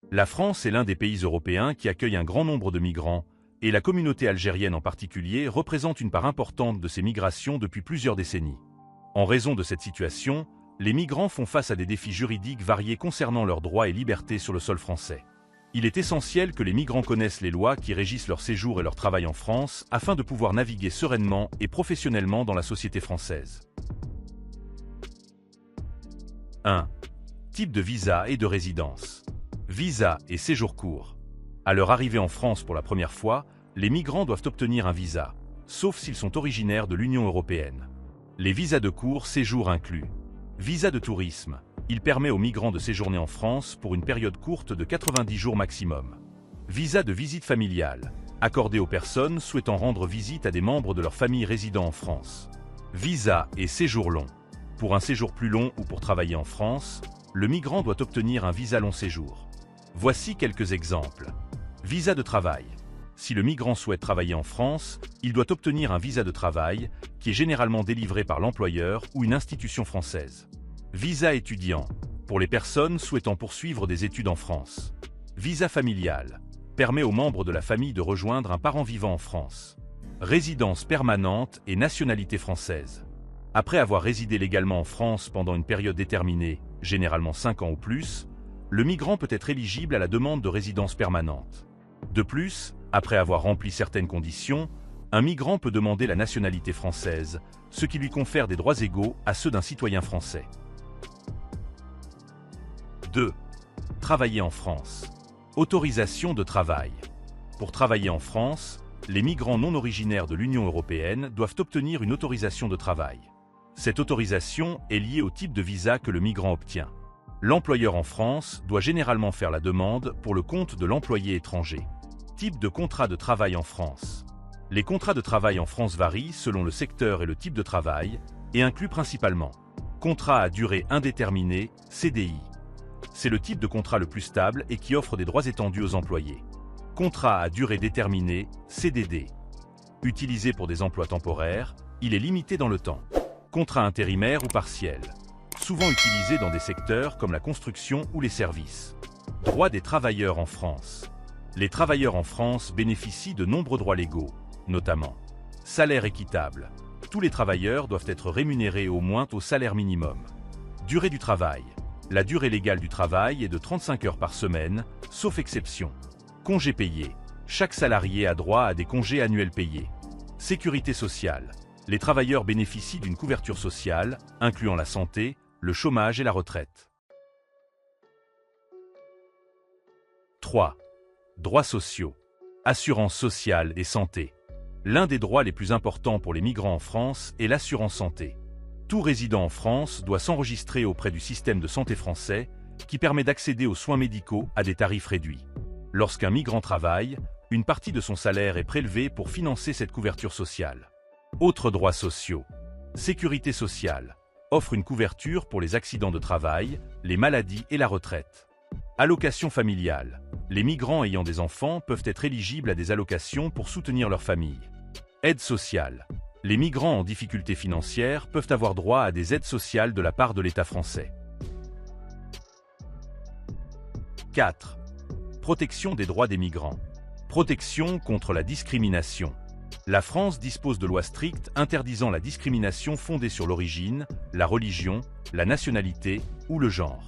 La France est l'un des pays européens qui accueille un grand nombre de migrants, et la communauté algérienne en particulier représente une part importante de ces migrations depuis plusieurs décennies. En raison de cette situation, les migrants font face à des défis juridiques variés concernant leurs droits et libertés sur le sol français. Il est essentiel que les migrants connaissent les lois qui régissent leur séjour et leur travail en France afin de pouvoir naviguer sereinement et professionnellement dans la société française. 1. Type de visa et de résidence. Visa et séjour court. À leur arrivée en France pour la première fois, les migrants doivent obtenir un visa, sauf s'ils sont originaires de l'Union européenne. Les visas de court séjour inclus. Visa de tourisme. Il permet aux migrants de séjourner en France pour une période courte de 90 jours maximum. Visa de visite familiale, accordé aux personnes souhaitant rendre visite à des membres de leur famille résidant en France. Visa et séjour long. Pour un séjour plus long ou pour travailler en France, le migrant doit obtenir un visa long séjour. Voici quelques exemples. Visa de travail. Si le migrant souhaite travailler en France, il doit obtenir un visa de travail qui est généralement délivré par l'employeur ou une institution française. Visa étudiant, pour les personnes souhaitant poursuivre des études en France. Visa familial, permet aux membres de la famille de rejoindre un parent vivant en France. Résidence permanente et nationalité française. Après avoir résidé légalement en France pendant une période déterminée, généralement 5 ans ou plus, le migrant peut être éligible à la demande de résidence permanente. De plus, après avoir rempli certaines conditions, un migrant peut demander la nationalité française, ce qui lui confère des droits égaux à ceux d'un citoyen français. 2. Travailler en France. Autorisation de travail. Pour travailler en France, les migrants non originaires de l'Union européenne doivent obtenir une autorisation de travail. Cette autorisation est liée au type de visa que le migrant obtient. L'employeur en France doit généralement faire la demande pour le compte de l'employé étranger. Type de contrat de travail en France. Les contrats de travail en France varient selon le secteur et le type de travail et incluent principalement contrat à durée indéterminée, CDI. C'est le type de contrat le plus stable et qui offre des droits étendus aux employés. Contrat à durée déterminée, CDD. Utilisé pour des emplois temporaires, il est limité dans le temps. Contrat intérimaire ou partiel. Souvent utilisé dans des secteurs comme la construction ou les services. Droits des travailleurs en France. Les travailleurs en France bénéficient de nombreux droits légaux, notamment salaire équitable. Tous les travailleurs doivent être rémunérés au moins au salaire minimum. Durée du travail. La durée légale du travail est de 35 heures par semaine, sauf exception. Congés payés. Chaque salarié a droit à des congés annuels payés. Sécurité sociale. Les travailleurs bénéficient d'une couverture sociale, incluant la santé, le chômage et la retraite. 3. Droits sociaux. Assurance sociale et santé. L'un des droits les plus importants pour les migrants en France est l'assurance santé. Tout résident en France doit s'enregistrer auprès du système de santé français qui permet d'accéder aux soins médicaux à des tarifs réduits. Lorsqu'un migrant travaille, une partie de son salaire est prélevée pour financer cette couverture sociale. Autres droits sociaux. Sécurité sociale. Offre une couverture pour les accidents de travail, les maladies et la retraite. Allocation familiale. Les migrants ayant des enfants peuvent être éligibles à des allocations pour soutenir leur famille. Aide sociale. Les migrants en difficulté financière peuvent avoir droit à des aides sociales de la part de l'État français. 4. Protection des droits des migrants. Protection contre la discrimination. La France dispose de lois strictes interdisant la discrimination fondée sur l'origine, la religion, la nationalité ou le genre.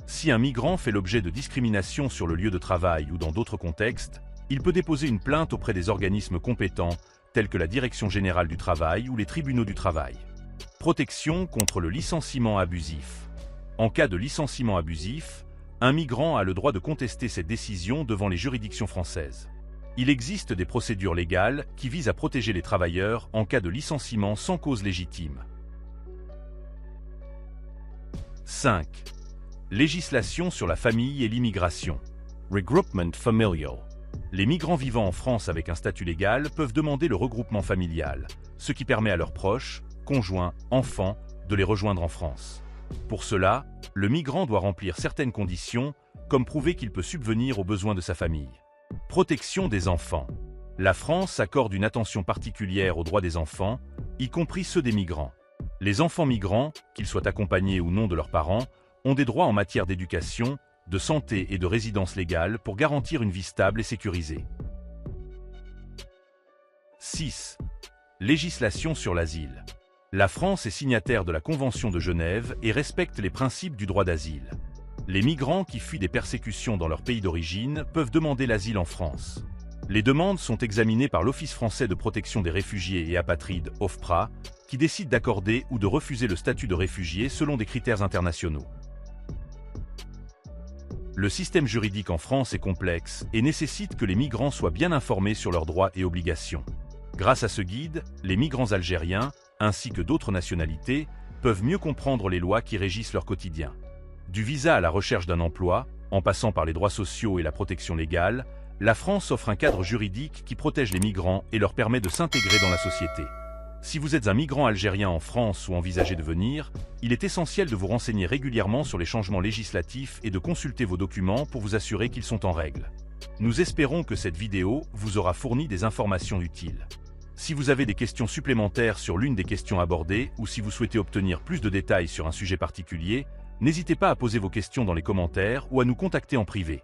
Si un migrant fait l'objet de discrimination sur le lieu de travail ou dans d'autres contextes, il peut déposer une plainte auprès des organismes compétents tels que la Direction générale du travail ou les tribunaux du travail. Protection contre le licenciement abusif. En cas de licenciement abusif, un migrant a le droit de contester cette décision devant les juridictions françaises. Il existe des procédures légales qui visent à protéger les travailleurs en cas de licenciement sans cause légitime. 5. Législation sur la famille et l'immigration. Regroupment familial. Les migrants vivant en France avec un statut légal peuvent demander le regroupement familial, ce qui permet à leurs proches, conjoints, enfants, de les rejoindre en France. Pour cela, le migrant doit remplir certaines conditions, comme prouver qu'il peut subvenir aux besoins de sa famille. Protection des enfants. La France accorde une attention particulière aux droits des enfants, y compris ceux des migrants. Les enfants migrants, qu'ils soient accompagnés ou non de leurs parents, ont des droits en matière d'éducation, de santé et de résidence légale pour garantir une vie stable et sécurisée. 6. Législation sur l'asile. La France est signataire de la Convention de Genève et respecte les principes du droit d'asile. Les migrants qui fuient des persécutions dans leur pays d'origine peuvent demander l'asile en France. Les demandes sont examinées par l'Office français de protection des réfugiés et apatrides, OFPRA, qui décide d'accorder ou de refuser le statut de réfugié selon des critères internationaux. Le système juridique en France est complexe et nécessite que les migrants soient bien informés sur leurs droits et obligations. Grâce à ce guide, les migrants algériens, ainsi que d'autres nationalités, peuvent mieux comprendre les lois qui régissent leur quotidien. Du visa à la recherche d'un emploi, en passant par les droits sociaux et la protection légale, la France offre un cadre juridique qui protège les migrants et leur permet de s'intégrer dans la société. Si vous êtes un migrant algérien en France ou envisagez de venir, il est essentiel de vous renseigner régulièrement sur les changements législatifs et de consulter vos documents pour vous assurer qu'ils sont en règle. Nous espérons que cette vidéo vous aura fourni des informations utiles. Si vous avez des questions supplémentaires sur l'une des questions abordées ou si vous souhaitez obtenir plus de détails sur un sujet particulier, n'hésitez pas à poser vos questions dans les commentaires ou à nous contacter en privé.